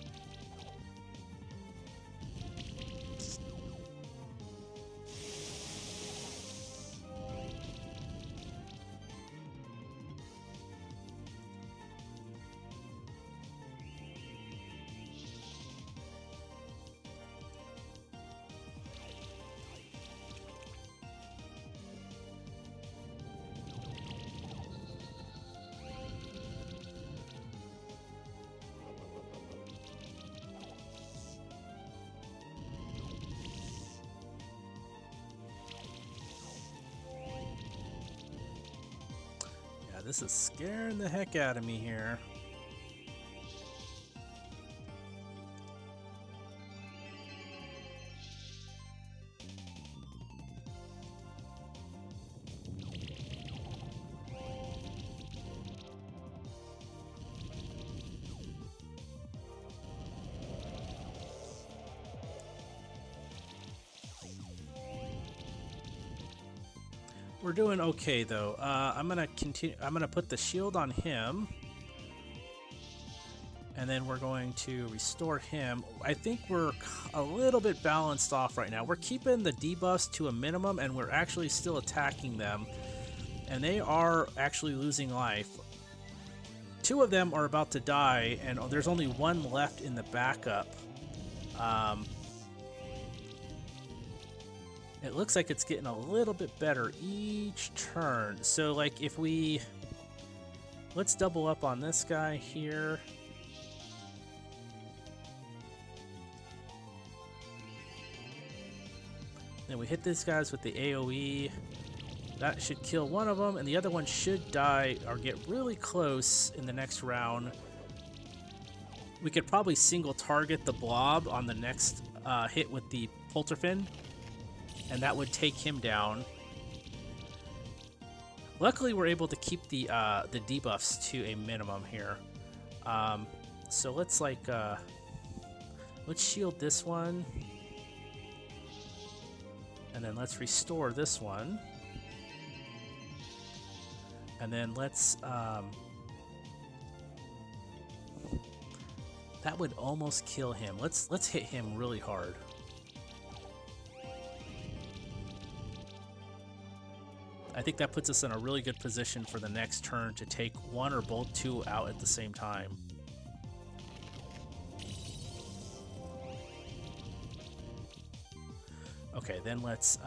This is scaring the heck out of me here. We're doing okay though. I'm gonna continue. I'm gonna put the shield on him, and then we're going to restore him. I think we're a little bit balanced off right now. We're keeping the debuffs to a minimum, and we're actually still attacking them, and they are actually losing life. Two of them are about to die, and there's only one left in the backup. It looks like it's getting a little bit better each turn. So like if we... Let's double up on this guy here. Then we hit these guys with the AoE. That should kill one of them, and the other one should die or get really close in the next round. We could probably single target the blob on the next hit with the Polterfin, and that would take him down. Luckily, we're able to keep the debuffs to a minimum here. So let's let's shield this one, and then let's restore this one, and then let's. That would almost kill him. Let's hit him really hard. I think that puts us in a really good position for the next turn to take one or both two out at the same time. Okay, then let's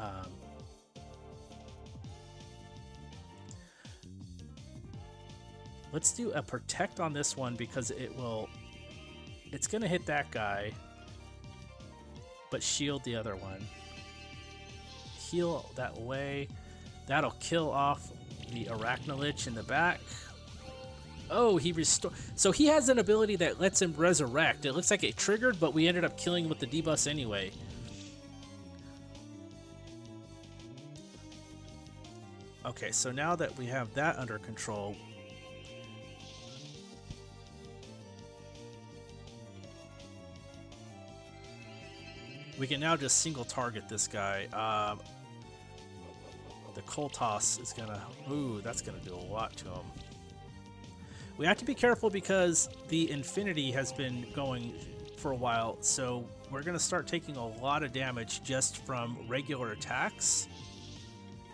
do a protect on this one because it's gonna hit that guy, but shield the other one. Heal that way. That'll kill off the Arachnolich in the back. Oh, he restored. So he has an ability that lets him resurrect. It looks like it triggered, but we ended up killing him with the debuffs anyway. Okay, so now that we have that under control, we can now just single target this guy. The Koltos is gonna... Ooh, that's gonna do a lot to him. We have to be careful because the Infinity has been going for a while, so we're gonna start taking a lot of damage just from regular attacks.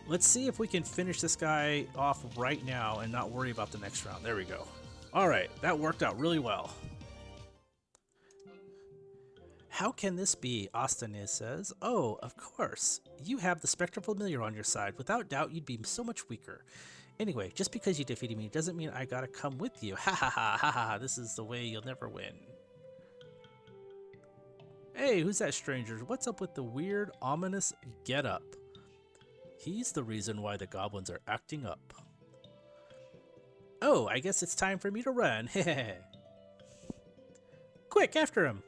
Let's see if we can finish this guy off right now and not worry about the next round. There we go. Alright, that worked out really well. How can this be? Ostanes says. Oh, of course. You have the Spectral Familiar on your side. Without doubt, you'd be so much weaker. Anyway, just because you defeated me doesn't mean I gotta come with you. Ha ha ha ha ha. This is the way you'll never win. Hey, who's that stranger? What's up with the weird, ominous getup? He's the reason why the goblins are acting up. Oh, I guess it's time for me to run. Hehe. Quick, after him.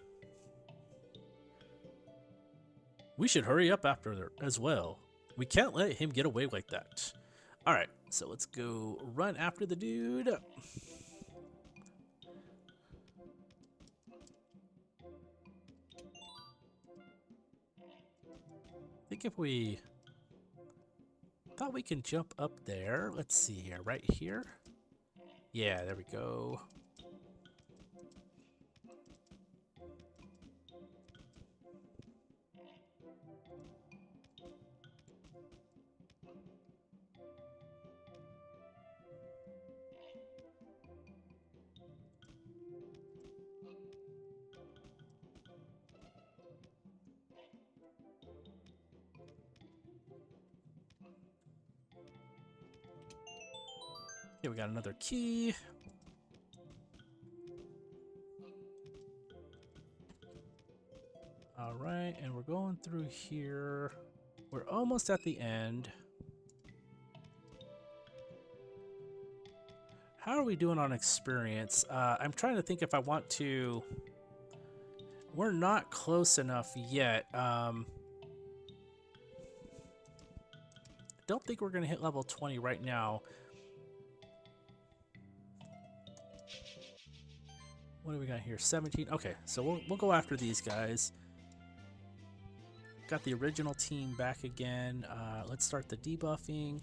We should hurry up after as well. We can't let him get away like that. Alright, so let's go run after the dude. I think if we... thought we can jump up there. Let's see here, right here. Yeah, there we go. Okay, we got another key. All right, and we're going through here. We're almost at the end. How are we doing on experience? I'm trying to think if I want to... We're not close enough yet. Don't think we're going to hit level 20 right now. What do we got here? 17. Okay, so we'll go after these guys. Got the original team back again. Let's start the debuffing.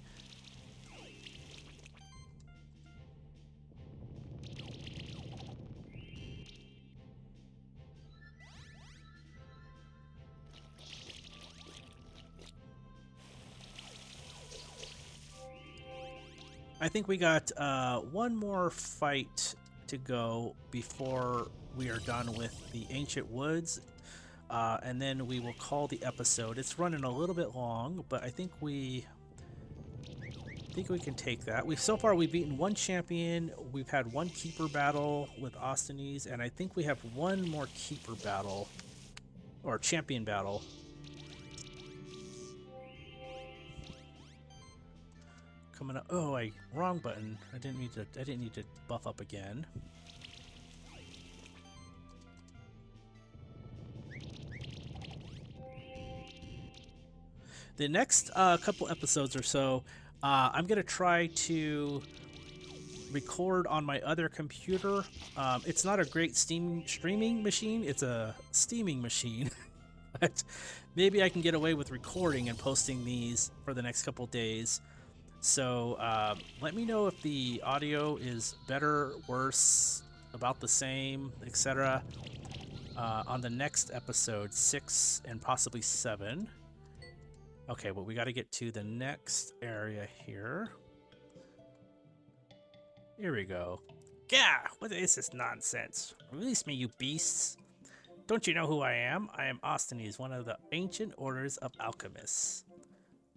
I think we got one more fight to go before we are done with the Ancient Woods. and then we will call the episode. It's running a little bit long, but I think we can take that. So far we've beaten one champion. We've had one keeper battle with Ostones, and I think we have one more keeper battle or champion battle. Coming up. Oh, wrong button. I didn't need to buff up again. The next couple episodes or so, I'm gonna try to record on my other computer. It's not a great streaming machine. It's a steaming machine. But maybe I can get away with recording and posting these for the next couple days. So let me know if the audio is better, worse, about the same, etc. On the next episode, 6 and possibly 7. Okay, well, we got to get to the next area here. Here we go. Gah! What is this nonsense? Release me, you beasts! Don't you know who I am? I am Ostones, one of the ancient orders of alchemists.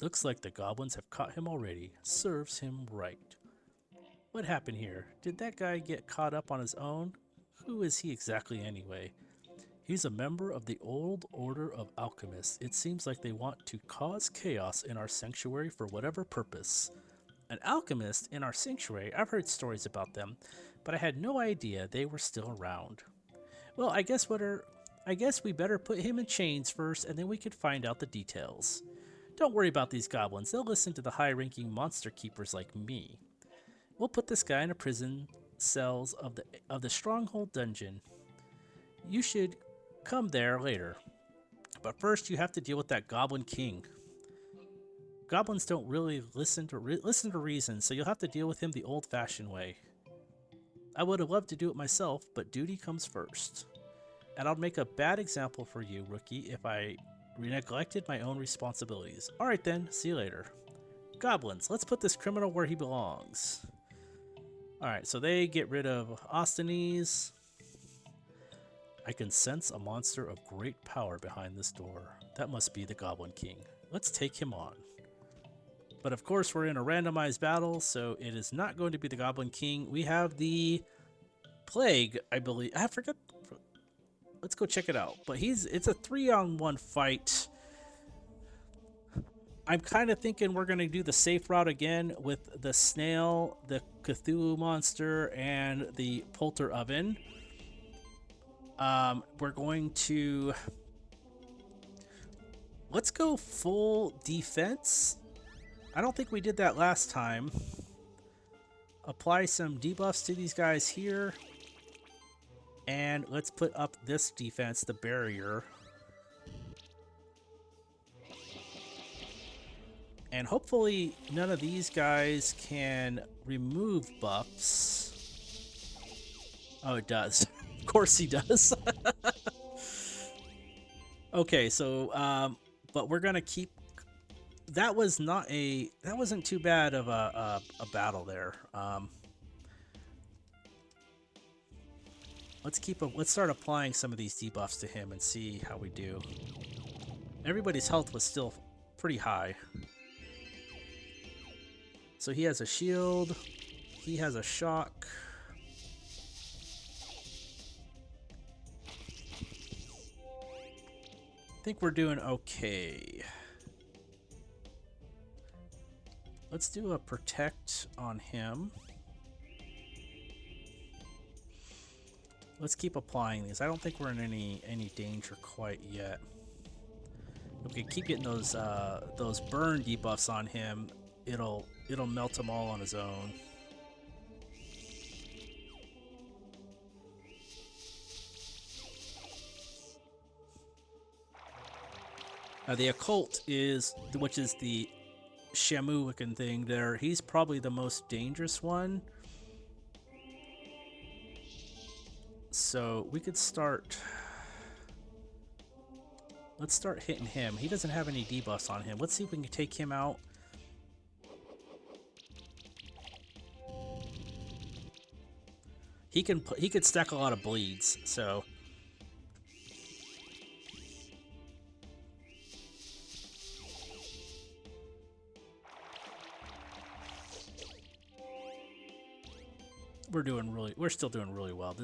Looks like the goblins have caught him already. Serves him right. What happened here? Did that guy get caught up on his own? Who is he exactly anyway? He's a member of the Old Order of Alchemists. It seems like they want to cause chaos in our sanctuary for whatever purpose. An alchemist in our sanctuary? I've heard stories about them, but I had no idea they were still around. Well, I guess we better put him in chains first, and then we could find out the details. Don't worry about these goblins. They'll listen to the high-ranking monster keepers like me. We'll put this guy in a prison cells of the stronghold dungeon. You should come there later. But first, you have to deal with that goblin king. Goblins don't really listen to reason, so you'll have to deal with him the old-fashioned way. I would have loved to do it myself, but duty comes first. And I'll make a bad example for you, rookie, if I neglected my own responsibilities. Alright then, see you later. Goblins, let's put this criminal where he belongs. Alright, so they get rid of Ostones. I can sense a monster of great power behind this door. That must be the Goblin King. Let's take him on. But of course we're in a randomized battle, so it is not going to be the Goblin King. We have the Plague, I believe. I forgot. Let's go check it out. But it's a 3-on-1 fight. I'm kind of thinking we're going to do the safe route again with the snail, the Cthulhu monster, and the Polter oven. We're going to... Let's go full defense. I don't think we did that last time. Apply some debuffs to these guys here. And let's put up this defense, the barrier. And hopefully none of these guys can remove buffs. Oh, it does. Of course he does. Okay, so, but we're going to keep... That wasn't too bad of a battle there. Let's start applying some of these debuffs to him and see how we do. Everybody's health was still pretty high. So he has a shield. He has a shock. I think we're doing okay. Let's do a protect on him. Let's keep applying these. I don't think we're in any danger quite yet. Okay, keep getting those burn debuffs on him. It'll melt him all on his own. The occult which is the Shamu looking thing there. He's probably the most dangerous one. So we could start... Let's start hitting him. He doesn't have any debuffs on him. Let's see if we can take him out. He could stack a lot of bleeds, so... we're still doing really well.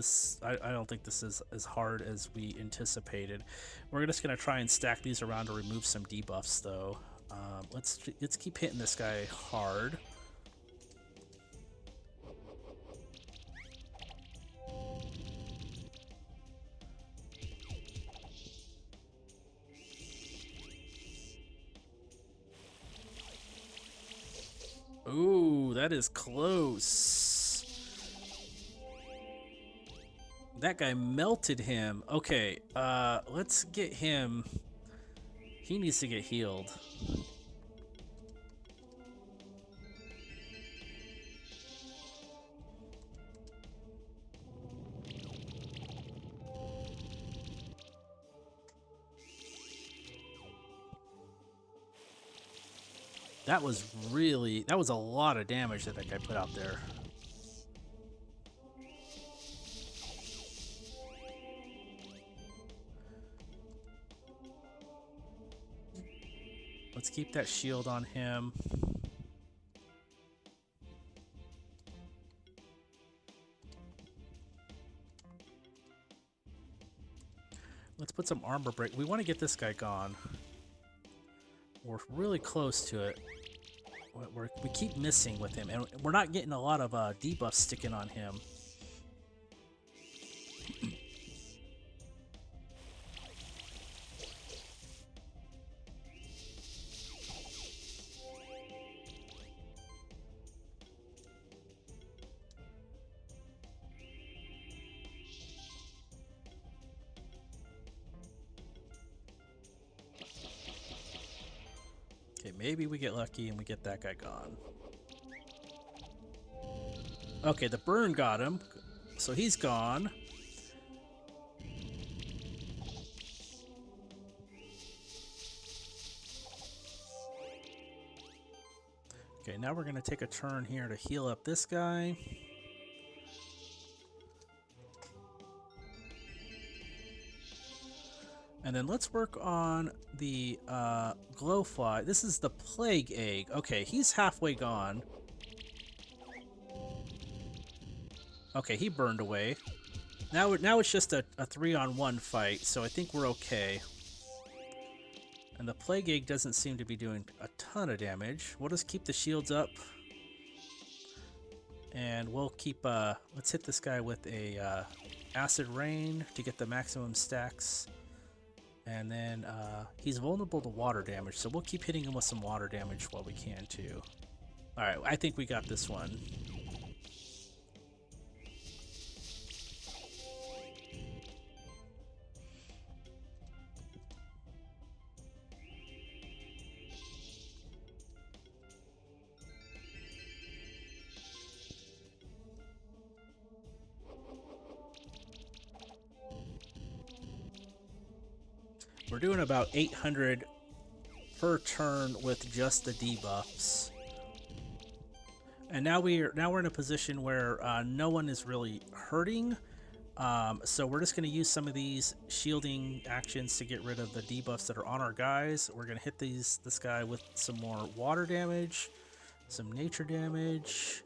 I don't think this is as hard as we anticipated. We're just gonna try and stack these around to remove some debuffs though. Let's keep hitting this guy hard. Ooh, that is close. That guy melted him. Okay, let's get him. He needs to get healed. That was a lot of damage that guy put out there. Let's keep that shield on him. Let's put some armor break. We want to get this guy gone. We're really close to it. We keep missing with him, and we're not getting a lot of debuffs sticking on him. Okay, maybe we get lucky and we get that guy gone. Okay, the burn got him, so he's gone. Okay, now we're going to take a turn here to heal up this guy. And then let's work on the glowfly. This is the plague egg. Okay, he's halfway gone. Okay, he burned away. Now it's just a 3-on-1 fight, so I think we're okay. And the plague egg doesn't seem to be doing a ton of damage. We'll just keep the shields up. And we'll keep, let's hit this guy with a acid rain to get the maximum stacks. And then he's vulnerable to water damage, so we'll keep hitting him with some water damage while we can too. Alright, I think we got this one. We're doing about 800 per turn with just the debuffs. And now we're in a position where no one is really hurting. So we're just going to use some of these shielding actions to get rid of the debuffs that are on our guys. We're going to hit this guy with some more water damage, some nature damage.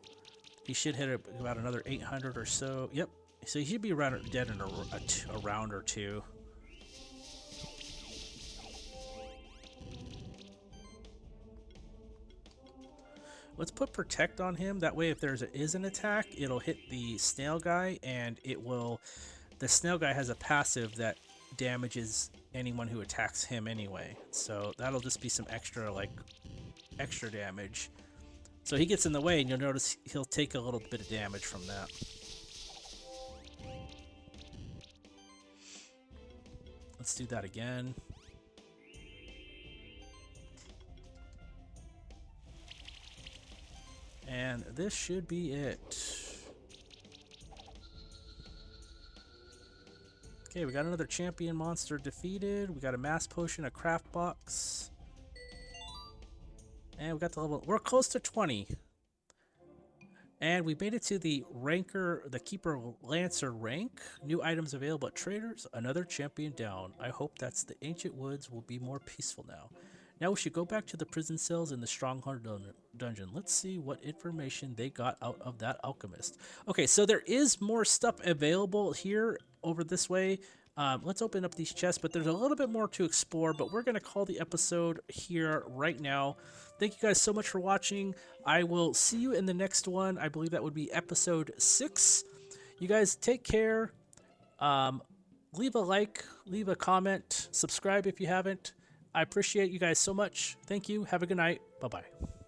He should hit about another 800 or so. Yep. So he should be around dead in a round or two. Let's put protect on him. That way, if there is an attack, it'll hit the snail guy, and it will. The snail guy has a passive that damages anyone who attacks him anyway. So that'll just be some extra damage. So he gets in the way, and you'll notice he'll take a little bit of damage from that. Let's do that again. And this should be it. Okay, we got another champion monster defeated. We got a mass potion, a craft box. And we got the level. We're close to 20. And we made it to the Keeper Lancer rank. New items available at traders. Another champion down. I hope that's the ancient woods will be more peaceful now. Now we should go back to the prison cells in the Stronghold dungeon. Let's see what information they got out of that alchemist. Okay, so there is more stuff available here over this way. Let's open up these chests, but there's a little bit more to explore, but we're going to call the episode here right now. Thank you guys so much for watching. I will see you in the next one. I believe that would be episode 6. You guys take care. Leave a like, leave a comment, subscribe if you haven't. I appreciate you guys so much. Thank you. Have a good night. Bye-bye.